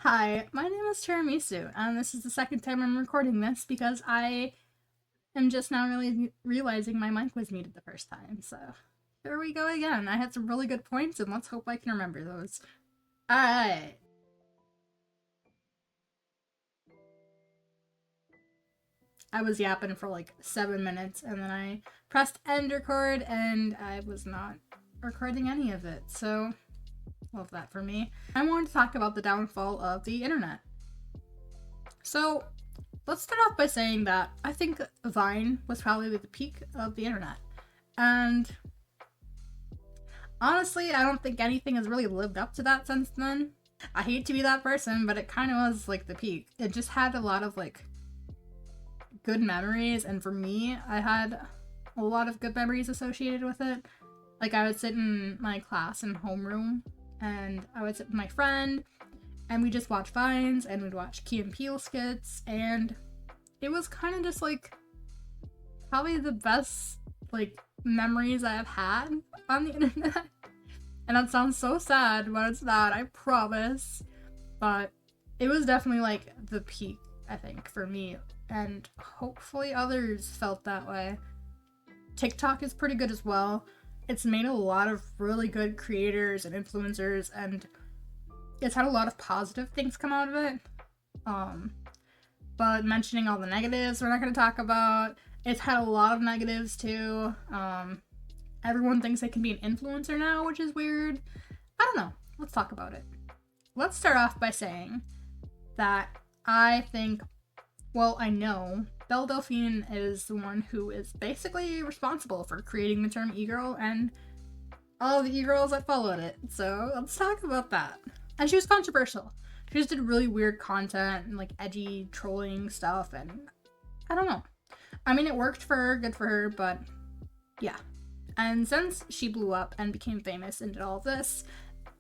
Hi, my name is Tiramisu, and this is the second time I'm recording this because I am just now really realizing my mic was muted the first time. So here we go again. I had some really good points, and let's hope I can remember those. Alright. I was yapping for like 7 minutes, and then I pressed end record, and I was not recording any of it. So, love that for me. I wanted to talk about the downfall of the internet. So, let's start off by saying that I think Vine was probably the peak of the internet. And honestly, I don't think anything has really lived up to that since then. I hate to be that person, but it kind of was like the peak. It just had a lot of like good memories, and for me, I had a lot of good memories associated with it. Like, I would sit in my class in homeroom, and I would sit with my friend, and we just watch Vines, and we'd watch Key and Peele skits, and it was kind of just like probably the best like memories I have had on the internet. And that sounds so sad, but it's not, I promise. But it was definitely like the peak, I think, for me, and hopefully others felt that way. TikTok is pretty good as well. It's made a lot of really good creators and influencers, and it's had a lot of positive things come out of it. But mentioning all the negatives, we're not going to talk about. It's had a lot of negatives too. Everyone thinks they can be an influencer now, which is weird. I don't know. Let's talk about it. Let's start off by saying that I think, well, I know Belle Delphine is the one who is basically responsible for creating the term e-girl and all the e-girls that followed it. So let's talk about that. And she was controversial. She just did really weird content and like edgy trolling stuff, and I don't know. I mean, it worked for her, good for her, but yeah. And since she blew up and became famous and did all of this,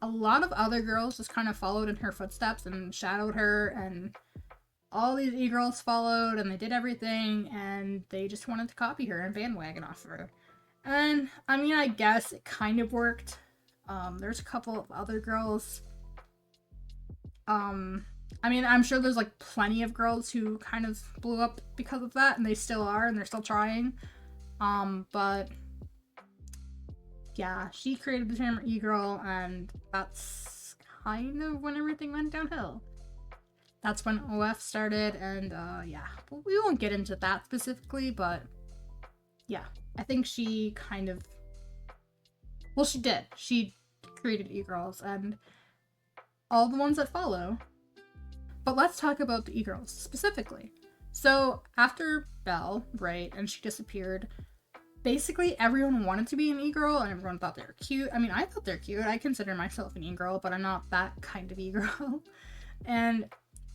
a lot of other girls just kind of followed in her footsteps and shadowed her, and all these e-girls followed, and they did everything, and they just wanted to copy her and bandwagon off of her. And I mean, I guess it kind of worked. There's a couple of other girls. I mean, I'm sure there's like plenty of girls who kind of blew up because of that, and they still are, and they're still trying. But yeah, she created the term e-girl, and that's kind of when everything went downhill. That's when OF started, and yeah, we won't get into that specifically, but yeah, I think she kind of, well, she did. She created e-girls, and all the ones that follow. But let's talk about the e-girls specifically. So after Belle, right, and she disappeared, basically everyone wanted to be an e-girl, and everyone thought they were cute. I mean, I thought they're cute. I consider myself an e-girl, but I'm not that kind of e-girl. And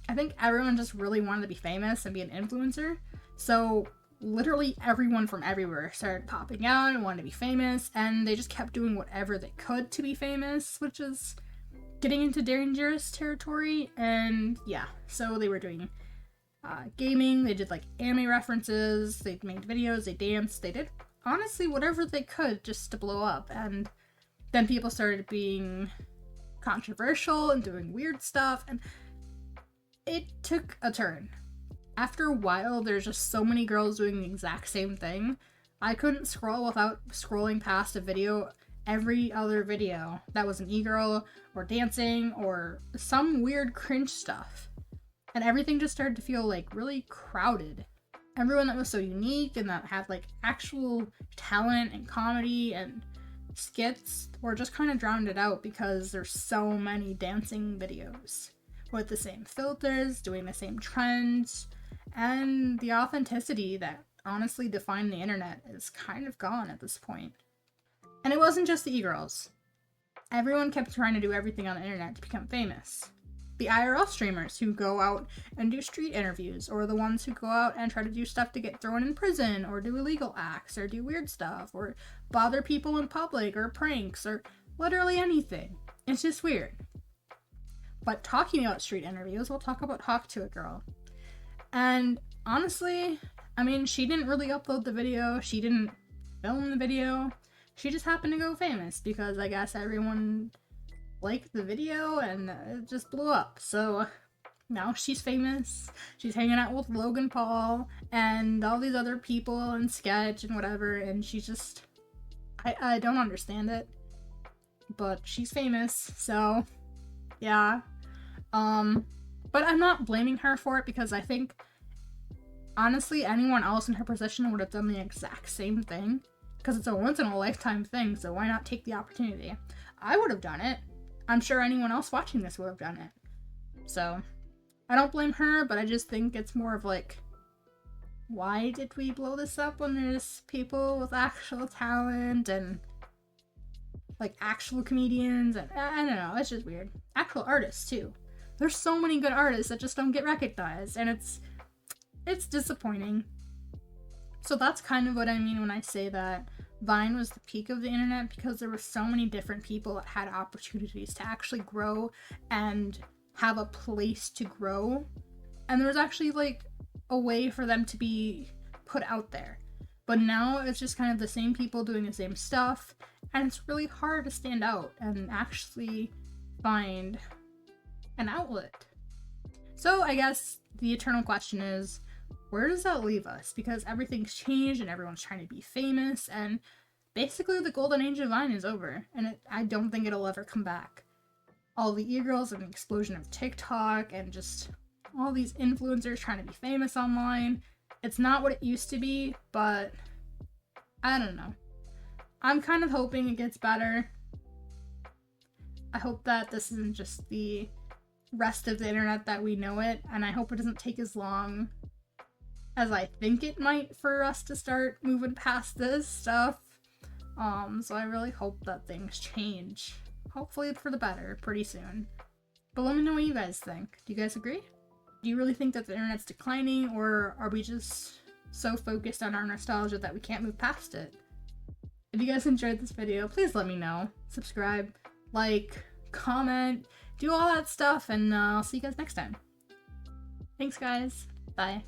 I think everyone just really wanted to be famous and be an influencer. So literally everyone from everywhere started popping out and wanted to be famous, and they just kept doing whatever they could to be famous, which is getting into dangerous territory. And yeah, so they were doing gaming, they did like anime references, they made videos, they danced, they did honestly whatever they could just to blow up. And then people started being controversial and doing weird stuff, and it took a turn. After a while, there's just so many girls doing the exact same thing. I couldn't scroll without scrolling past a video, every other video that was an e-girl or dancing or some weird cringe stuff. And everything just started to feel like really crowded. Everyone that was so unique and that had like actual talent and comedy and skits were just kind of drowned it out because there's so many dancing videos with the same filters, doing the same trends, and the authenticity that honestly defined the internet is kind of gone at this point. And it wasn't just the e-girls. Everyone kept trying to do everything on the internet to become famous. The IRL streamers who go out and do street interviews, or the ones who go out and try to do stuff to get thrown in prison, or do illegal acts, or do weird stuff, or bother people in public, or pranks, or literally anything. It's just weird. But talking about street interviews, we'll talk about Hawk to a Girl. And honestly, I mean, she didn't really upload the video, she didn't film the video, she just happened to go famous because I guess everyone liked the video and it just blew up. So now she's famous. She's hanging out with Logan Paul and all these other people and Sketch and whatever, and she's just I don't understand it. But she's famous, so yeah. But I'm not blaming her for it because I think honestly anyone else in her position would have done the exact same thing because it's a once in a lifetime thing, so why not take the opportunity? I would have done it. I'm sure anyone else watching this would have done it. So I don't blame her, but I just think it's more of like, why did we blow this up when there's people with actual talent and like actual comedians and I don't know, it's just weird. Actual artists too. There's so many good artists that just don't get recognized, and it's disappointing. So that's kind of what I mean when I say that Vine was the peak of the internet, because there were so many different people that had opportunities to actually grow and have a place to grow. And there was actually like a way for them to be put out there. But now it's just kind of the same people doing the same stuff, and it's really hard to stand out and actually find an outlet. So I guess the eternal question is, where does that leave us? Because everything's changed and everyone's trying to be famous, and basically the golden age of Vine is over, and I don't think it'll ever come back. All the e-girls and the explosion of TikTok and just all these influencers trying to be famous online, it's not what it used to be, but I don't know. I'm kind of hoping it gets better. I hope that this isn't just the rest of the internet that we know it, and I hope it doesn't take as long as I think it might for us to start moving past this stuff. So I really hope that things change. Hopefully for the better pretty soon. But let me know what you guys think. Do you guys agree? Do you really think that the internet's declining, or are we just so focused on our nostalgia that we can't move past it? If you guys enjoyed this video, please let me know. Subscribe, like, comment, do all that stuff, and I'll see you guys next time. Thanks, guys. Bye.